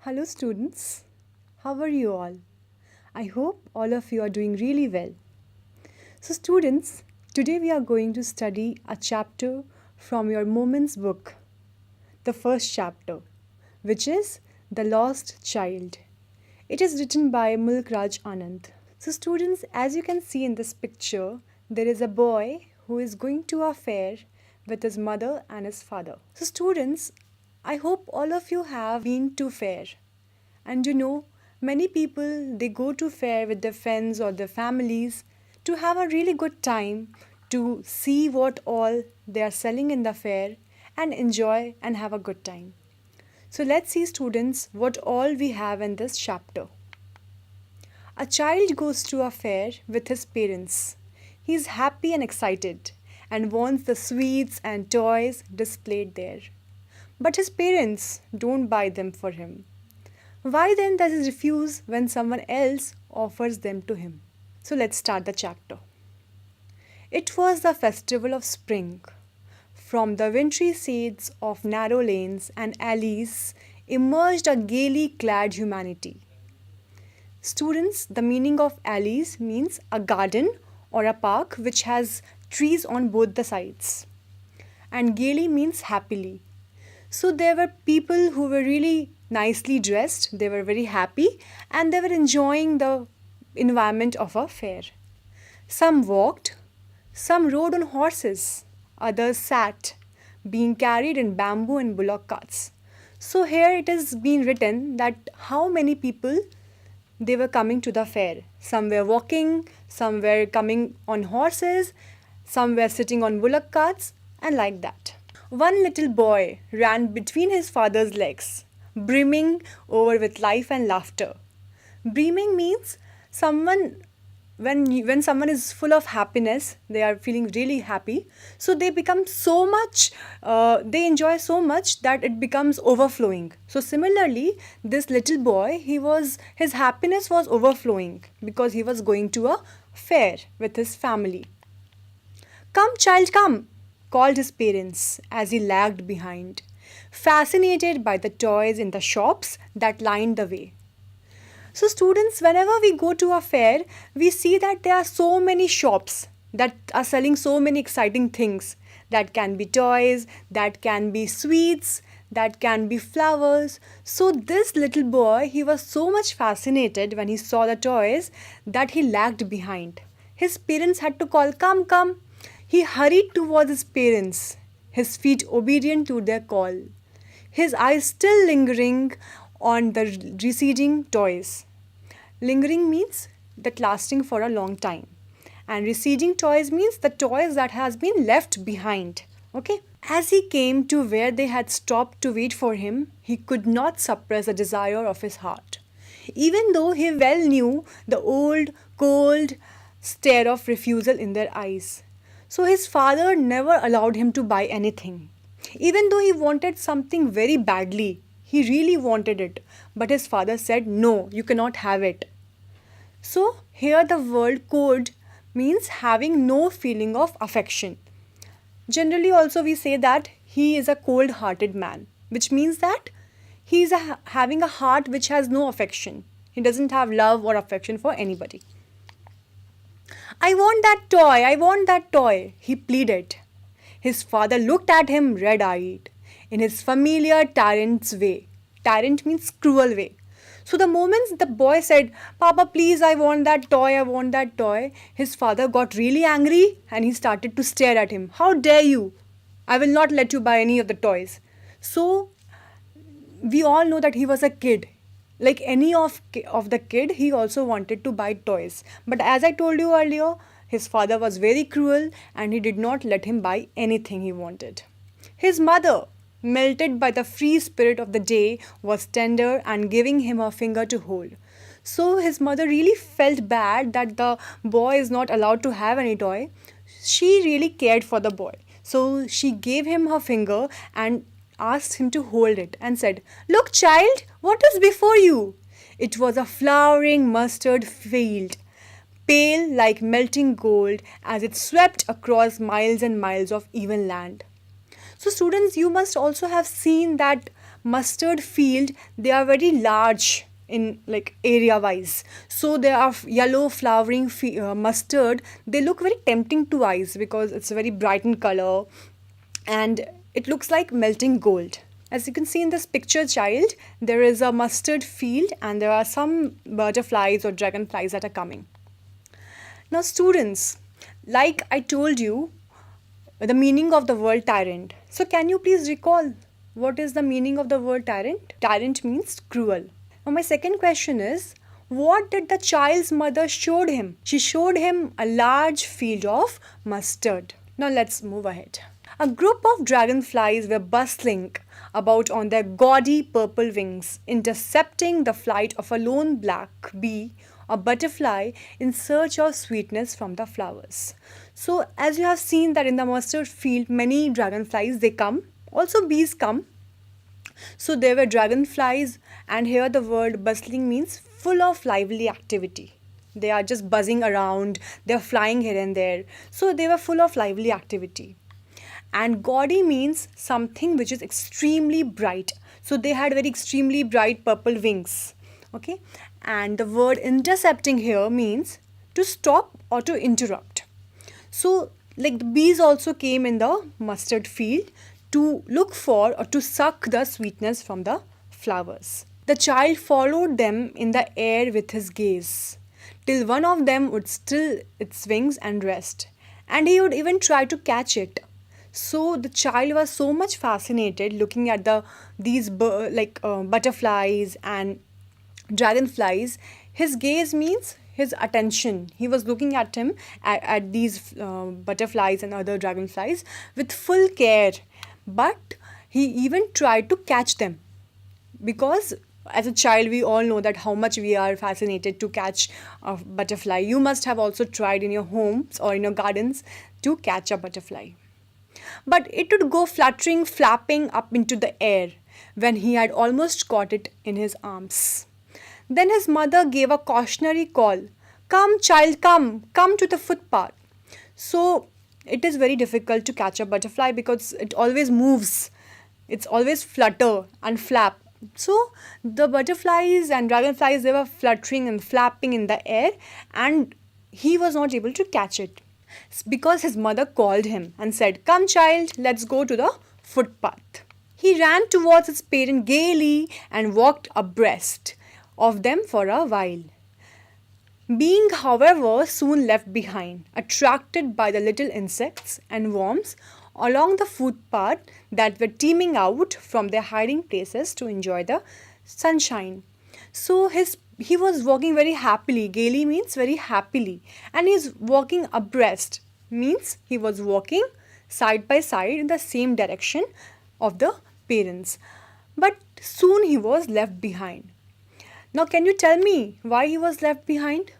Hello, students. How are you all? I hope all of you are doing really well. So, students, today we are going to study a chapter from your Moments book, the first chapter, which is The Lost Child. It is written by Mulk Raj Anand. So, students, as you can see in this picture, there is a boy who is going to a fair with his mother and his father. So, students, I hope all of you have been to fair. And many people they go to fair with their friends or their families to have a really good time, to see what all they are selling in the fair and enjoy and have a good time. So let's see, students, what all we have in this chapter. A child goes to a fair with his parents. He is happy and excited and wants the sweets and toys displayed there. But his parents don't buy them for him. Why then does he refuse when someone else offers them to him? So let's start the chapter. It was the festival of spring. From the wintry shades of narrow lanes and alleys emerged a gaily clad humanity. Students, the meaning of alleys means a garden or a park which has trees on both the sides. And gaily means happily. So there were people who were really nicely dressed, they were very happy, and they were enjoying the environment of a fair. Some walked, some rode on horses, others sat, being carried in bamboo and bullock carts. So here it is being written that how many people they were coming to the fair. Some were walking, some were coming on horses, some were sitting on bullock carts, and like that. One little boy ran between his father's legs, brimming over with life and laughter. Brimming means someone when someone is full of happiness, they are feeling really happy, so they become so much they enjoy so much that it becomes overflowing. So similarly, this little boy, his happiness was overflowing because he was going to a fair with his family. "Come, child, come," called his parents as he lagged behind, fascinated by the toys in the shops that lined the way. So, students, whenever we go to a fair, we see that there are so many shops that are selling so many exciting things. That can be toys, that can be sweets, that can be flowers. So, this little boy, he was so much fascinated when he saw the toys that he lagged behind. His parents had to call, "Come, come." He hurried towards his parents, his feet obedient to their call, his eyes still lingering on the receding toys. Lingering means that lasting for a long time. And receding toys means the toys that has been left behind. Okay? As he came to where they had stopped to wait for him, he could not suppress the desire of his heart. Even though he well knew the old, cold stare of refusal in their eyes. So his father never allowed him to buy anything. Even though he wanted something very badly, he really wanted it. But his father said, "No, you cannot have it." So here the word cold means having no feeling of affection. Generally also we say that he is a cold-hearted man, which means that he is having a heart which has no affection. He doesn't have love or affection for anybody. "I want that toy, I want that toy," he pleaded. His father looked at him red-eyed, in his familiar tyrant's way. Tyrant means cruel way. So the moment the boy said, "Papa, please, I want that toy, I want that toy," his father got really angry and he started to stare at him. "How dare you? I will not let you buy any of the toys." So we all know that he was a kid. Like any of the kid, he also wanted to buy toys. But as I told you earlier, his father was very cruel and he did not let him buy anything he wanted. His mother, melted by the free spirit of the day, was tender and giving him her finger to hold. So his mother really felt bad that the boy is not allowed to have any toy. She really cared for the boy. So she gave him her finger and asked him to hold it and said, "Look, child, what is before you?" It was a flowering mustard field, pale like melting gold as it swept across miles and miles of even land. So students, you must also have seen that mustard field, they are very large in like area wise. So there are yellow flowering mustard. They look very tempting to eyes because it's very bright in color and it looks like melting gold. As you can see in this picture, child, there is a mustard field and there are some butterflies or dragonflies that are coming. Now, students, like I told you, the meaning of the word tyrant. So, can you please recall what is the meaning of the word tyrant? Tyrant means cruel. Now, my second question is, what did the child's mother showed him? She showed him a large field of mustard. Now, let's move ahead. A group of dragonflies were bustling about on their gaudy purple wings, intercepting the flight of a lone black bee or butterfly in search of sweetness from the flowers. So, as you have seen that in the mustard field, many dragonflies they come, also bees come. So there were dragonflies, and here the word bustling means full of lively activity. They are just buzzing around, they are flying here and there. So they were full of lively activity. And gaudy means something which is extremely bright. So they had very extremely bright purple wings. Okay, and the word intercepting here means to stop or to interrupt. So like the bees also came in the mustard field to look for or to suck the sweetness from the flowers. The child followed them in the air with his gaze, till one of them would still its wings and rest, and he would even try to catch it. So the child was so much fascinated looking at these butterflies and dragonflies. His gaze means his attention. He was looking at these butterflies and other dragonflies with full care, but he even tried to catch them because as a child we all know that how much we are fascinated to catch a butterfly. You must have also tried in your homes or in your gardens to catch a butterfly. But it would go fluttering, flapping up into the air when he had almost caught it in his arms. Then his mother gave a cautionary call. Come, child, come to the footpath. So it is very difficult to catch a butterfly because it always moves. It's always flutter and flap. So the butterflies and dragonflies, they were fluttering and flapping in the air and he was not able to catch it because his mother called him and said, Come, child, let's go to the footpath. He ran towards his parent gaily and walked abreast of them for a while. Being, however, soon left behind, attracted by the little insects and worms along the footpath that were teeming out from their hiding places to enjoy the sunshine. So he was walking very happily. Gaily means very happily. And he's walking abreast means he was walking side by side in the same direction of the parents. But soon he was left behind. Now, can you tell me why he was left behind?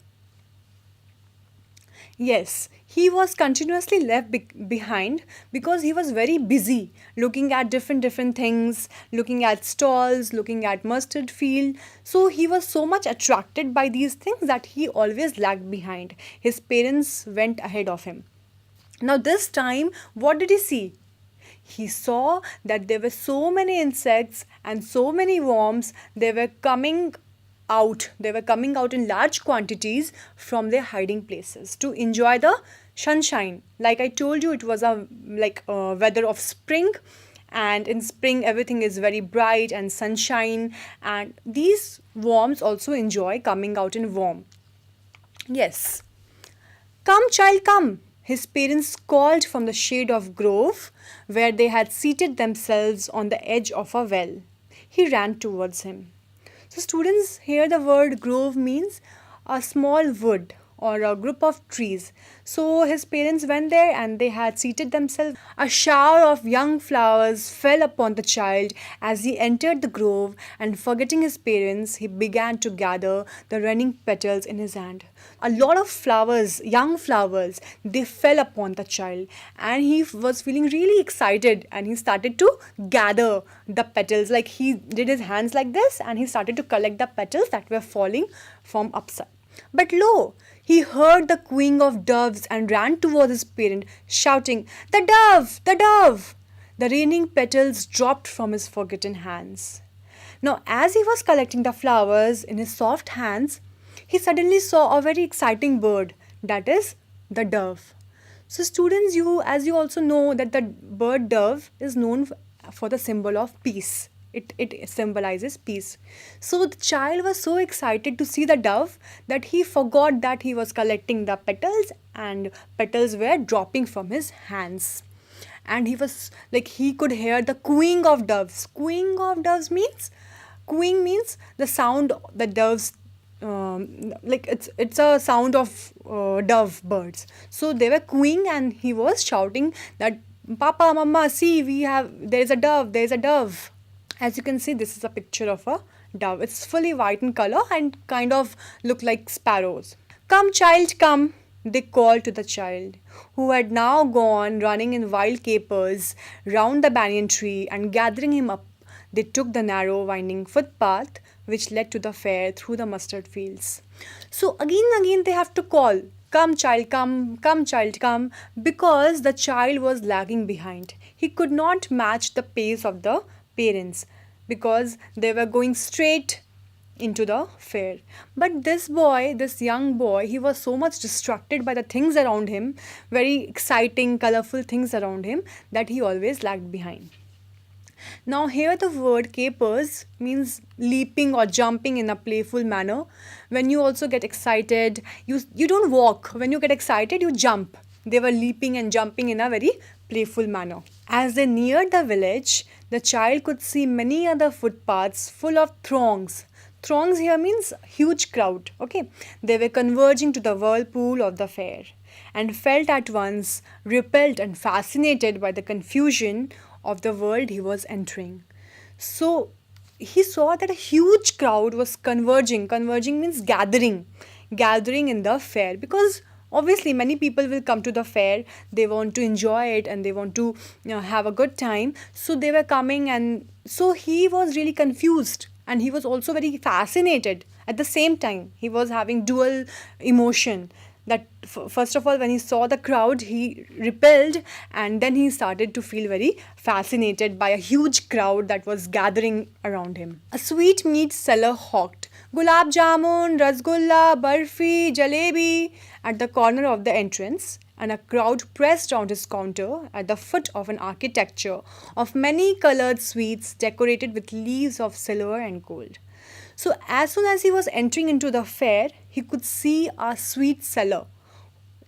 Yes, he was continuously left behind because he was very busy looking at different things, looking at stalls, looking at mustard field. So he was so much attracted by these things that he always lagged behind. His parents went ahead of him. Now this time, what did he see? He saw that there were so many insects and so many worms. They were coming out in large quantities from their hiding places to enjoy the sunshine. Like I told you, it was a weather of spring, and in spring everything is very bright and sunshine, and these worms also enjoy coming out in warm. Yes, come, child, come, his parents called from the shade of grove where they had seated themselves on the edge of a well. He ran towards him. So students, here the word grove means a small wood or a group of trees. So his parents went there and they had seated themselves. A shower of young flowers fell upon the child as he entered the grove, and forgetting his parents, he began to gather the running petals in his hand. A lot of flowers, young flowers, they fell upon the child, and he was feeling really excited and he started to gather the petals. Like he did his hands like this and he started to collect the petals that were falling from upside. But lo, he heard the cooing of doves and ran towards his parent, shouting, The dove! The dove! The raining petals dropped from his forgotten hands. Now, as he was collecting the flowers in his soft hands, he suddenly saw a very exciting bird, that is, the dove. So, students, as you also know, that the bird dove is known for the symbol of peace. It symbolizes peace. So, the child was so excited to see the dove that he forgot that he was collecting the petals, and petals were dropping from his hands. And he was like, he could hear the cooing of doves. Cooing means the sound the doves, like it's a sound of dove birds. So they were cooing, and he was shouting that, Papa, Mama, see, there's a dove, there's a dove. As you can see, this is a picture of a dove. It's fully white in color and kind of look like sparrows. Come, child, come, they called to the child, who had now gone running in wild capers round the banyan tree, and gathering him up, they took the narrow, winding footpath which led to the fair through the mustard fields. So again and again they have to call, come child, come child, come, because the child was lagging behind. He could not match the pace of the parents because they were going straight into the fair. But this young boy, he was so much distracted by the things around him, very exciting, colorful things around him, that he always lagged behind. Now, here the word capers means leaping or jumping in a playful manner. When you also get excited, you don't walk. When you get excited, you jump. They were leaping and jumping in a very playful manner. As they neared the village, the child could see many other footpaths full of throngs. Throngs here means huge crowd. Okay, they were converging to the whirlpool of the fair, and felt at once repelled and fascinated by the confusion of the world he was entering. So he saw that a huge crowd was converging. Converging means gathering in the fair, because obviously many people will come to the fair. They want to enjoy it and they want to have a good time. So they were coming, and so he was really confused, and he was also very fascinated. At the same time, he was having dual emotion, that first of all, when he saw the crowd, he repelled, and then he started to feel very fascinated by a huge crowd that was gathering around him. A sweetmeat seller hawked gulab jamun, rasgulla, barfi, jalebi at the corner of the entrance, and a crowd pressed round his counter at the foot of an architecture of many colored sweets decorated with leaves of silver and gold. So as soon as he was entering into the fair, he could see a sweet seller.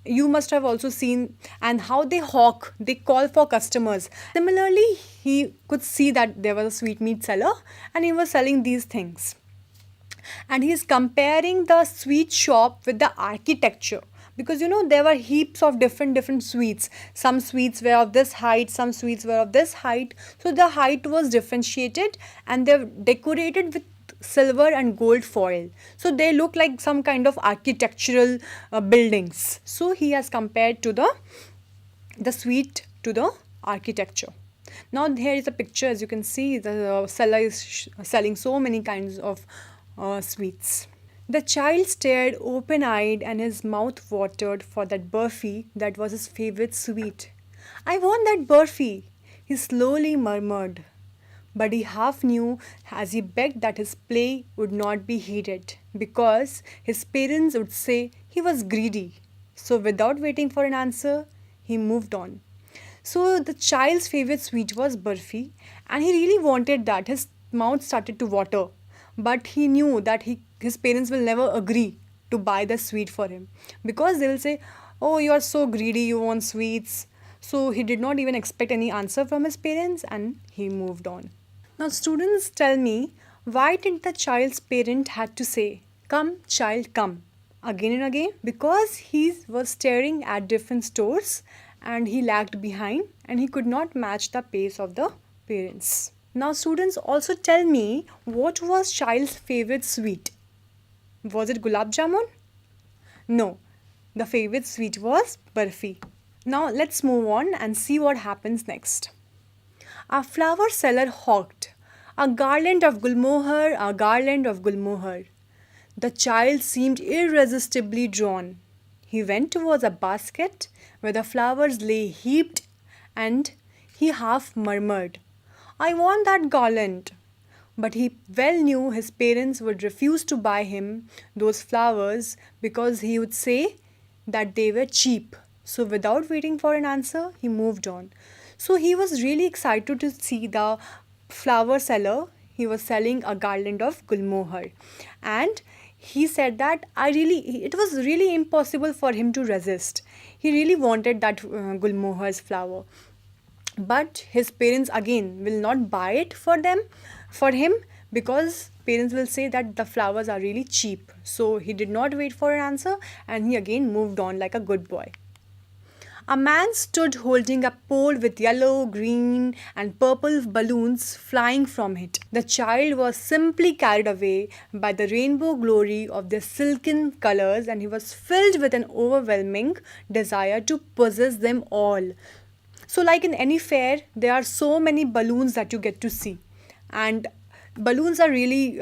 You must have also seen, and how they hawk, they call for customers. Similarly, he could see that there was a sweetmeat seller and he was selling these things. And he is comparing the sweet shop with the architecture, because there were heaps of different sweets. Some sweets were of this height, some sweets were of this height. So the height was differentiated, and they're decorated with silver and gold foil, so they look like some kind of architectural buildings. So he has compared to the sweet to the architecture. Now here is a picture. As you can see, the seller is selling so many kinds of sweets. The child stared open-eyed, and his mouth watered for that burfi that was his favorite sweet. I want that burfi, he slowly murmured. But he half knew as he begged that his play would not be heeded, because his parents would say he was greedy. So without waiting for an answer, he moved on. So the child's favorite sweet was barfi, and he really wanted that. His mouth started to water, but he knew that his parents will never agree to buy the sweet for him, because they will say, oh, you are so greedy, you want sweets. So he did not even expect any answer from his parents, and he moved on. Now students, tell me, why did the child's parent had to say, come child, come, again and again? Because he was staring at different stores and he lagged behind, and he could not match the pace of the parents. Now students, also tell me, what was child's favorite sweet? Was it gulab jamun? No, the favorite sweet was barfi. Now let's move on and see what happens next. A flower seller hawked, a garland of gulmohar, a garland of gulmohar. The child seemed irresistibly drawn. He went towards a basket where the flowers lay heaped, and He half murmured, "I want that garland." But he well knew his parents would refuse to buy him those flowers because he would say that they were cheap. So, without waiting for an answer, he moved on. So, he was really excited to see the flower seller. He was selling a garland of gulmohar, and he said that it was really impossible for him to resist. He really wanted that gulmohar's flower, but his parents again will not buy it for him, because parents will say that the flowers are really cheap. So he did not wait for an answer, and he again moved on like a good boy. A man stood holding a pole with yellow, green, and purple balloons flying from it. The child was simply carried away by the rainbow glory of their silken colors, and he was filled with an overwhelming desire to possess them all. So, like in any fair, there are so many balloons that you get to see, and balloons are really,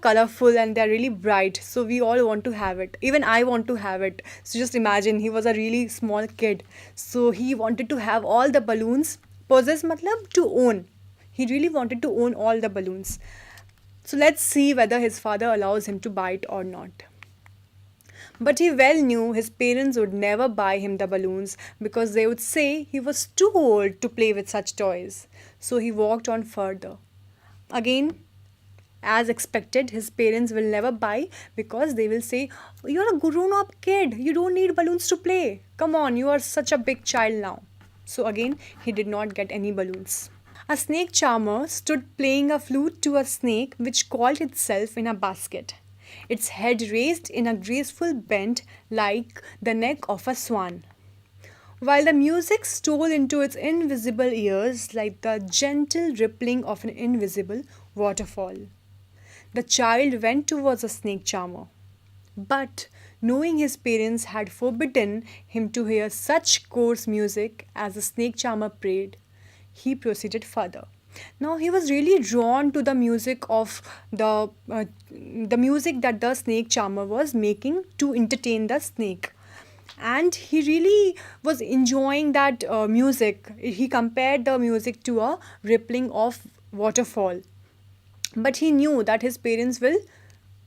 colorful, and they're really bright. So we all want to have it. Even I want to have it. So just imagine, he was a really small kid, so he wanted to have all the balloons. Possess matlab to own. He really wanted to own all the balloons. So let's see whether his father allows him to buy it or not. But he well knew his parents would never buy him the balloons because they would say he was too old to play with such toys. So he walked on further. Again, as expected, his parents will never buy because they will say, "You're a grown up kid, you don't need balloons to play. Come on, you are such a big child now." So again, he did not get any balloons. A snake charmer stood playing a flute to a snake which coiled itself in a basket, its head raised in a graceful bend like the neck of a swan, while the music stole into its invisible ears like the gentle rippling of an invisible waterfall. The child went towards the snake charmer, but knowing his parents had forbidden him to hear such coarse music as the snake charmer played, he proceeded further. Now he was really drawn to the music of the music that the snake charmer was making to entertain the snake, and he really was enjoying that music. He compared the music to a rippling of waterfall, but he knew that his parents will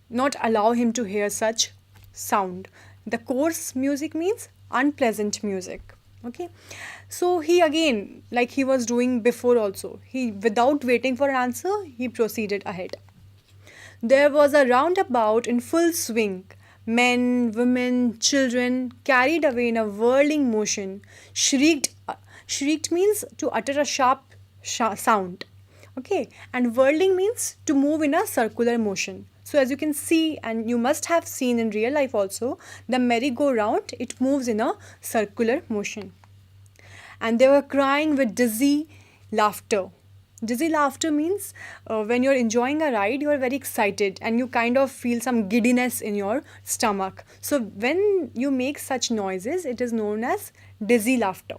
not allow him to hear such sound. The coarse music means unpleasant music. Okay, so he again, like he was doing before also, he without waiting for an answer, he proceeded ahead. There was a roundabout in full swing. Men, women, children, carried away in a whirling motion, shrieked. Shrieked means to utter a sharp sound. Okay, and whirling means to move in a circular motion. So as you can see, and you must have seen in real life also, the merry-go-round, it moves in a circular motion. And they were crying with dizzy laughter. Dizzy laughter means when you're enjoying a ride, you're very excited and you kind of feel some giddiness in your stomach. So when you make such noises, it is known as dizzy laughter.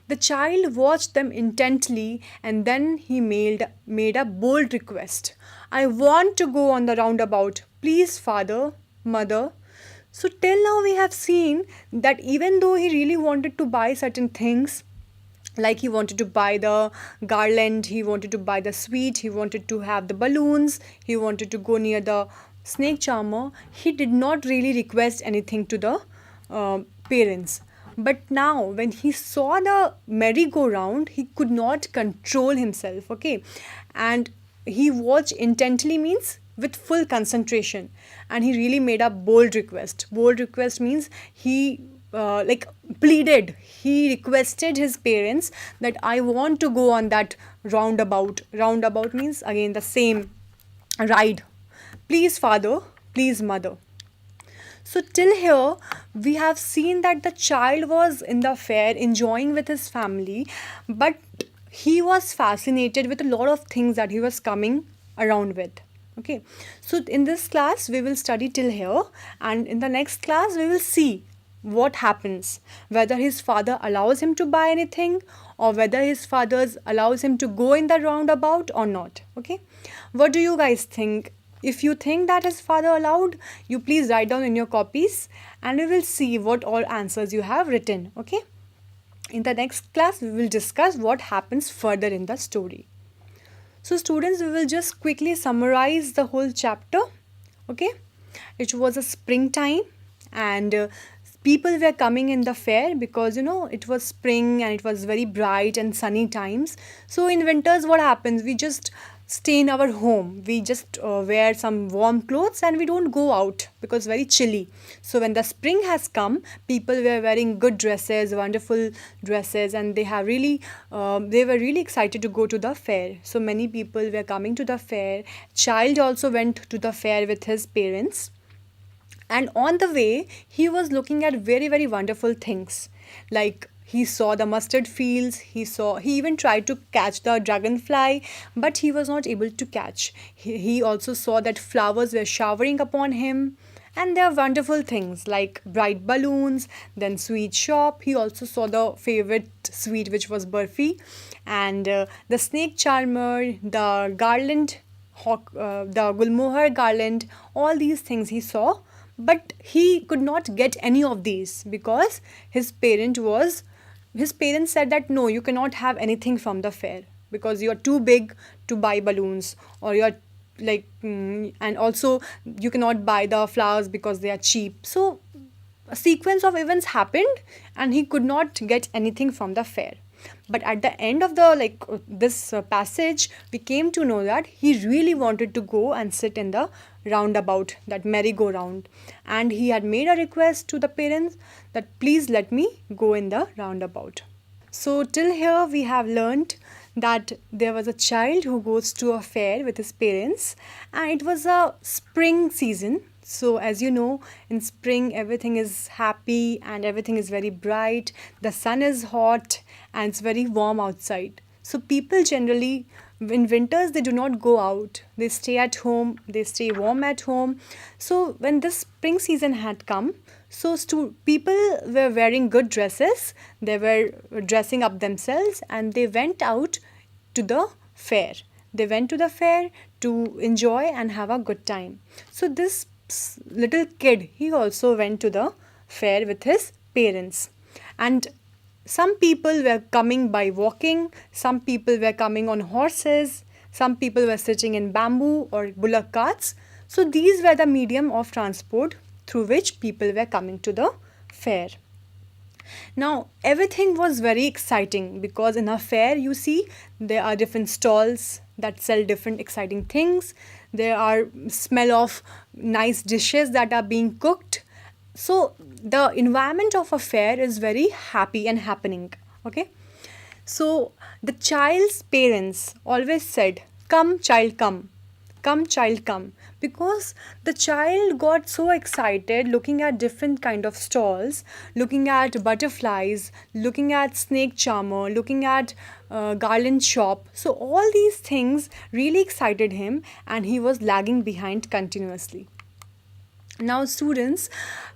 The child watched them intently, and then he made a bold request. "I want to go on the roundabout. Please, father, mother." So, till now, we have seen that even though he really wanted to buy certain things, like he wanted to buy the garland, he wanted to buy the sweet, he wanted to have the balloons, he wanted to go near the snake charmer, he did not really request anything to the parents. But now, when he saw the merry-go-round, he could not control himself, okay? And he watched intently means with full concentration. And he really made a bold request. Bold request means he pleaded. He requested his parents that I want to go on that roundabout. Roundabout means again the same ride. Please, father, please, mother. So till here, we have seen that the child was in the fair enjoying with his family, but he was fascinated with a lot of things that he was coming around with. Okay, so in this class, we will study till here, and in the next class, we will see what happens, whether his father allows him to buy anything or whether his father allows him to go in the roundabout or not. Okay, what do you guys think? If you think that his father allowed, you please write down in your copies and we will see what all answers you have written. Okay. In the next class, we will discuss what happens further in the story. So, students, we will just quickly summarize the whole chapter. Okay, it was a springtime, and people were coming in the fair because it was spring and it was very bright and sunny times. So in winters, what happens? We just stay in our home. We just wear some warm clothes and we don't go out because very chilly. So when the spring has come, people were wearing good dresses, wonderful dresses, and they were really excited to go to the fair. So many people were coming to the fair. Child also went to the fair with his parents, and on the way he was looking at very very wonderful things, like he saw the mustard fields. He even tried to catch the dragonfly, but he was not able to catch. He also saw that flowers were showering upon him, and there are wonderful things like bright balloons, then sweet shop. He also saw the favorite sweet, which was burfi, and the snake charmer, the garland, the gulmohar garland. All these things he saw, but he could not get any of these because his parents said that no, you cannot have anything from the fair because you are too big to buy balloons, or you are and also you cannot buy the flowers because they are cheap. So a sequence of events happened and he could not get anything from the fair. But at the end of the this passage, we came to know that he really wanted to go and sit in the roundabout, that merry-go-round, and he had made a request to the parents that please let me go in the roundabout. So till here we have learnt that there was a child who goes to a fair with his parents, and it was a spring season. So as you know, in spring everything is happy and everything is very bright. The sun is hot and it's very warm outside. So people generally in winters they do not go out. They stay at home, they stay warm at home. So when this spring season had come, so people were wearing good dresses, they were dressing up themselves, and they went out to the fair. They went to the fair to enjoy and have a good time. So this little kid, he also went to the fair with his parents. And some people were coming by walking, some people were coming on horses, some people were sitting in bamboo or bullock carts. So these were the medium of transport through which people were coming to the fair. Now everything was very exciting because in a fair, you see, there are different stalls that sell different exciting things. There are smell of nice dishes that are being cooked. So the environment of a fair is very happy and happening. Okay. So the child's parents always said, "Come, child, come. Come, child, come." Because the child got so excited looking at different kind of stalls, looking at butterflies, looking at snake charmer, looking at garland shop. So all these things really excited him, and he was lagging behind continuously. Now students,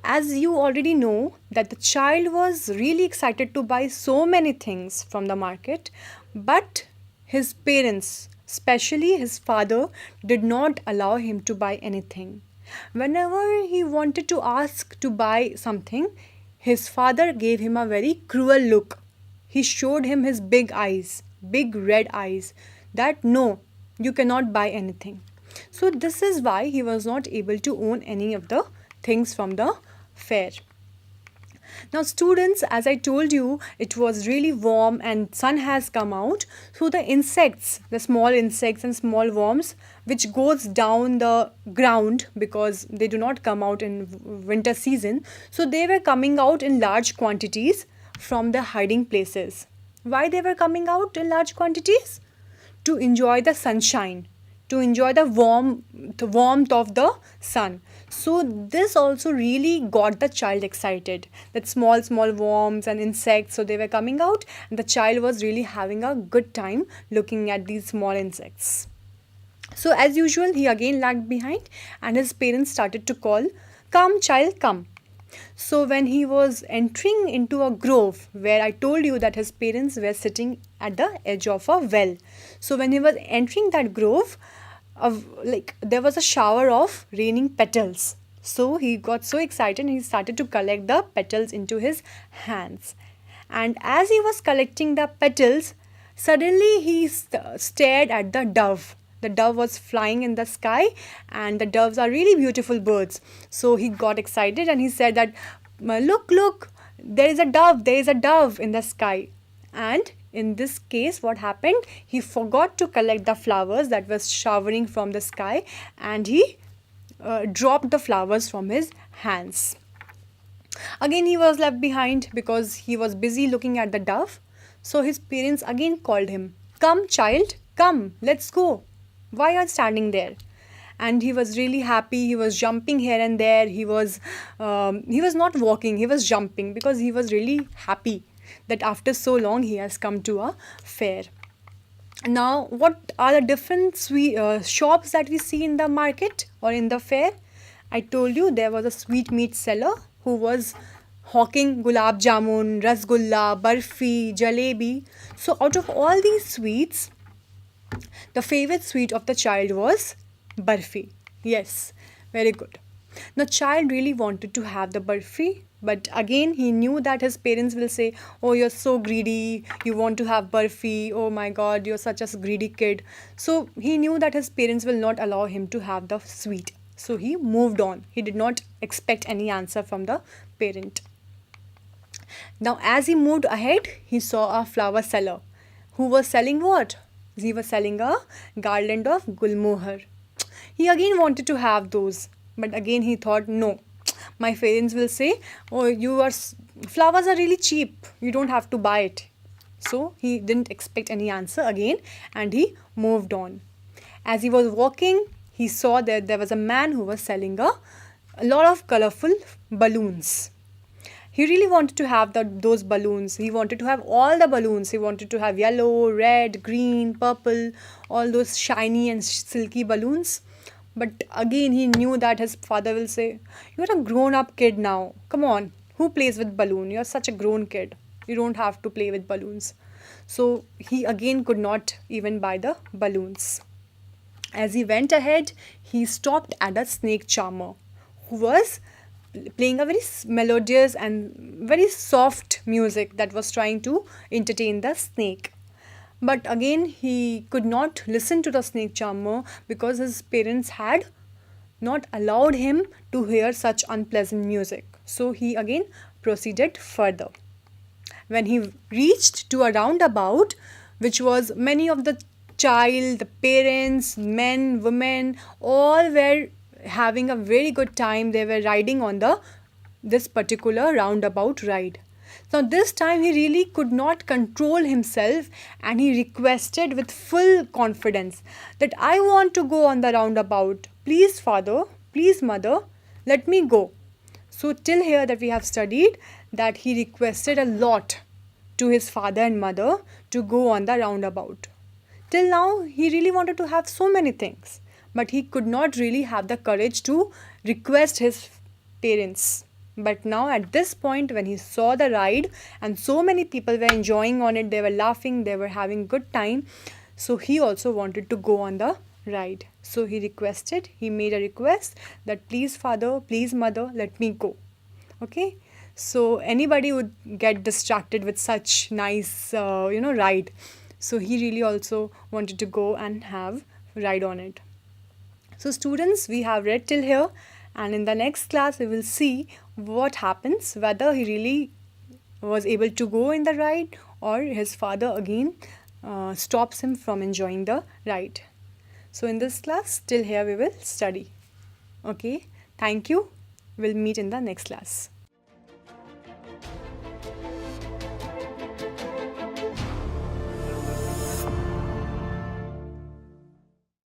as you already know that the child was really excited to buy so many things from the market, but his parents, especially his father, did not allow him to buy anything. Whenever he wanted to ask to buy something, his father gave him a very cruel look. He showed him his big eyes, big red eyes, that no, you cannot buy anything. So this is why he was not able to own any of the things from the fair. Now students, as I told you, it was really warm and sun has come out. So the insects, the small insects and small worms which goes down the ground because they do not come out in winter season. So they were coming out in large quantities from the hiding places. Why they were coming out in large quantities? To enjoy the sunshine, to enjoy the warmth of the sun. So this also really got the child excited, that small worms and insects, so they were coming out and the child was really having a good time looking at these small insects. So as usual, he again lagged behind and his parents started to call, "Come child, come." So when he was entering into a grove, where I told you that his parents were sitting at the edge of a well. So when he was entering that grove, there was a shower of raining petals. So he got so excited and he started to collect the petals into his hands. And as he was collecting the petals, suddenly he stared at the dove. The dove was flying in the sky, and the doves are really beautiful birds. So he got excited and he said that, look, look, there is a dove in the sky. And in this case, what happened? He forgot to collect the flowers that was showering from the sky, and he dropped the flowers from his hands. Again, he was left behind because he was busy looking at the dove. So his parents again called him, come, child, come, let's go. Why are you standing there? And he was really happy. He was jumping here and there. He was not walking. He was jumping because he was really happy that after so long he has come to a fair. Now, what are the different shops that we see in the market or in the fair? I told you there was a sweetmeat seller who was hawking gulab jamun, rasgulla, barfi, jalebi. So, out of all these sweets, the favorite sweet of the child was barfi. Yes, very good. The child really wanted to have the barfi, but again he knew that his parents will say, oh, you're so greedy, you want to have barfi, oh my god, you're such a greedy kid. So he knew that his parents will not allow him to have the sweet. So he moved on. He did not expect any answer from the parent. Now as he moved ahead, he saw a flower seller who was selling what? He was selling a garland of gulmohar. He again wanted to have those, but again he thought, no, my parents will say, oh, flowers are really cheap, you don't have to buy it. So he didn't expect any answer again, and he moved on. As he was walking, he saw that there was a man who was selling a lot of colorful balloons. He really wanted to have those balloons. He wanted to have all the balloons. He wanted to have yellow, red, green, purple, all those shiny and silky balloons. But again, he knew that his father will say, you're a grown-up kid now. Come on, who plays with balloon? You're such a grown kid. You don't have to play with balloons. So he again could not even buy the balloons. As he went ahead, he stopped at a snake charmer who was playing a very melodious and very soft music that was trying to entertain the snake. But again, he could not listen to the snake charmer because his parents had not allowed him to hear such unpleasant music. So he again proceeded further. When he reached to a roundabout, which was many of the child, the parents, men, women, all were having a very good time. They were riding on this particular roundabout ride. Now this time he really could not control himself, and he requested with full confidence that I want to go on the roundabout. Please father, please mother, let me go. So till here that we have studied that he requested a lot to his father and mother to go on the roundabout. Till now he really wanted to have so many things, but he could not really have the courage to request his parents. But now at this point, when he saw the ride and so many people were enjoying on it, they were laughing, they were having good time, so he also wanted to go on the ride. So he made a request that please father, please mother, let me go. Okay, so anybody would get distracted with such nice ride. So he really also wanted to go and have ride on it. So students, we have read till here, and in the next class we will see what happens, whether he really was able to go in the ride or his father again stops him from enjoying the ride. So in this class, till here we will study. Okay, thank you. We'll meet in the next class.